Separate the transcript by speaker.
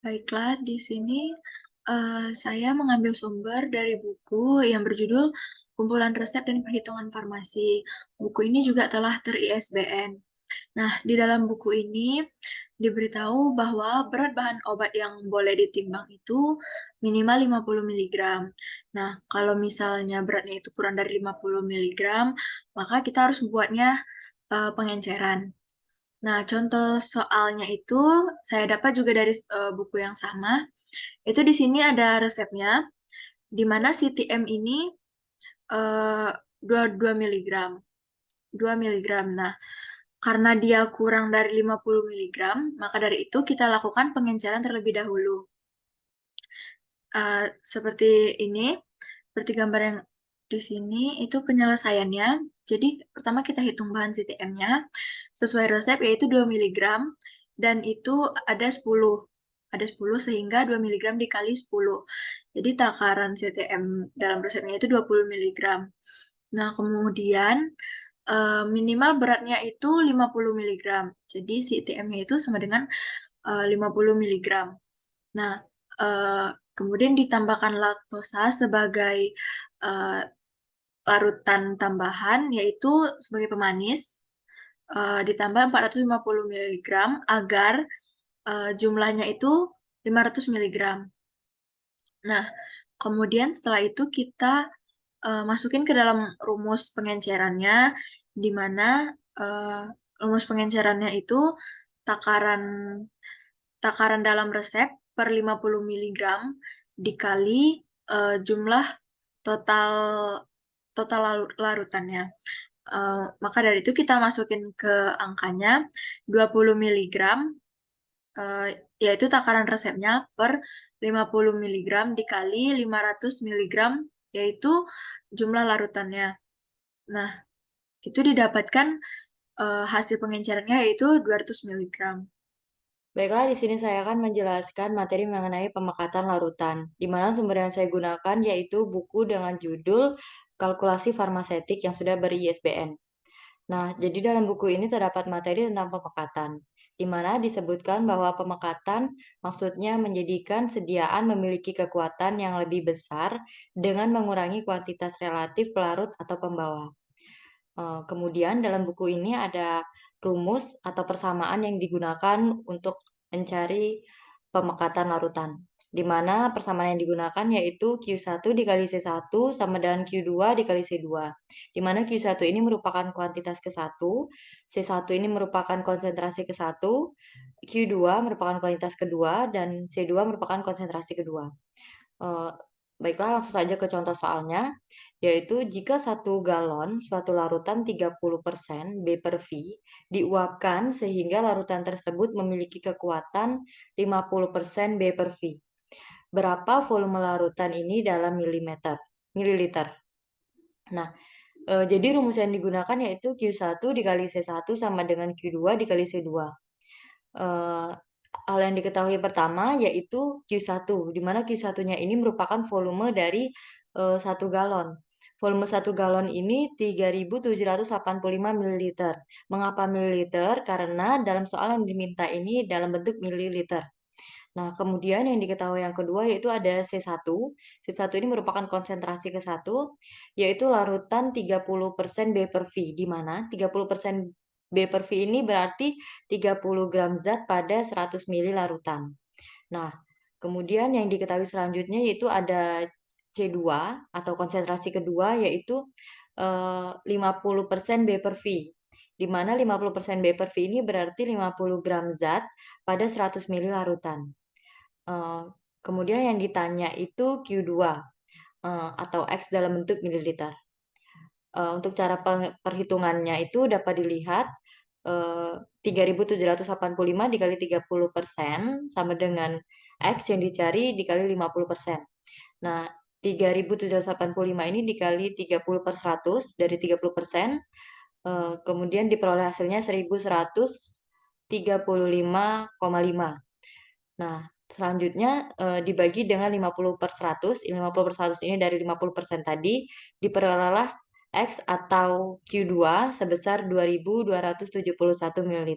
Speaker 1: Baiklah, di sini saya mengambil sumber dari buku yang berjudul Kumpulan Resep dan Perhitungan Farmasi. Buku ini juga telah ter-ISBN. Nah, di dalam buku ini diberitahu bahwa berat bahan obat yang boleh ditimbang itu minimal 50 miligram. Nah, kalau misalnya beratnya itu kurang dari 50 miligram, maka kita harus buatnya pengenceran. Nah, contoh soalnya itu saya dapat juga dari buku yang sama. Itu di sini ada resepnya, di mana si TM ini eh, 2 miligram. 2 miligram. Nah, karena dia kurang dari 50 miligram, maka dari itu kita lakukan pengenceran terlebih dahulu. Seperti ini, seperti gambar yang di sini, itu penyelesaiannya. Jadi, pertama kita hitung bahan CTM-nya sesuai resep, yaitu 2 miligram, dan itu ada 10. Ada 10 sehingga 2 miligram dikali 10. Jadi, takaran CTM dalam resepnya itu 20 miligram. Nah, kemudian minimal beratnya itu 50 miligram. Jadi, CTM-nya itu sama dengan 50 miligram. Nah, eh, kemudian ditambahkan laktosa sebagai eh, larutan tambahan, yaitu sebagai pemanis, ditambah 450 miligram agar jumlahnya itu 500 miligram. Nah, kemudian setelah itu kita masukin ke dalam rumus pengencerannya, di mana eh, rumus pengencerannya itu takaran takaran dalam resep per 50 miligram dikali jumlah total total larutannya. Maka dari itu kita masukin ke angkanya 20 miligram, eh, yaitu takaran resepnya per 50 miligram dikali 500 miligram, yaitu jumlah larutannya. Nah, itu didapatkan hasil pengencerannya yaitu 200 miligram.
Speaker 2: Baiklah, di sini saya akan menjelaskan materi mengenai pemekatan larutan, di mana sumber yang saya gunakan yaitu buku dengan judul Kalkulasi Farmasetik yang sudah ber-ISBN. Nah, jadi dalam buku ini terdapat materi tentang pemekatan, di mana disebutkan bahwa pemekatan maksudnya menjadikan sediaan memiliki kekuatan yang lebih besar dengan mengurangi kuantitas relatif pelarut atau pembawa. Kemudian dalam buku ini ada rumus atau persamaan yang digunakan untuk mencari pemekatan larutan, di mana persamaan yang digunakan yaitu Q1 dikali C1 sama dengan Q2 dikali C2, di mana Q1 ini merupakan kuantitas ke-1, C1 ini merupakan konsentrasi ke-1, Q2 merupakan kuantitas kedua, dan C2 merupakan konsentrasi kedua. Eh, Baiklah, langsung saja ke contoh soalnya, yaitu jika 1 galon suatu larutan 30% B per V diuapkan sehingga larutan tersebut memiliki kekuatan 50% B per V. Berapa volume larutan ini dalam mililiter? Nah, jadi rumus yang digunakan yaitu Q1 dikali C1 sama dengan Q2 dikali C2. Eh, Hal yang diketahui pertama yaitu Q1, di mana Q1-nya ini merupakan volume dari 1 galon. Volume 1 galon ini 3.785 ml. Mengapa mililiter? Karena dalam soal yang diminta ini dalam bentuk mililiter. Nah, kemudian yang diketahui yang kedua yaitu ada C1. C1 ini merupakan konsentrasi ke-1, yaitu larutan 30% B per V, di mana 30% B per V ini berarti 30 gram zat pada 100 ml larutan. Nah, kemudian yang diketahui selanjutnya yaitu ada C2 atau konsentrasi kedua yaitu 50% B per V, di mana 50% B per V ini berarti 50 gram zat pada 100 ml larutan. Eh, Kemudian yang ditanya itu Q2 atau X dalam bentuk mililiter. Untuk cara perhitungannya itu dapat dilihat 3.785 dikali 30% sama dengan X yang dicari dikali 50%. Nah, 3.785 ini dikali 30 per 100 dari 30%, kemudian diperoleh hasilnya 1.135,5. Nah, selanjutnya dibagi dengan 50 per 100. 50 per 100 ini dari 50% tadi, diperolehlah X atau Q2 sebesar 2.271 ml.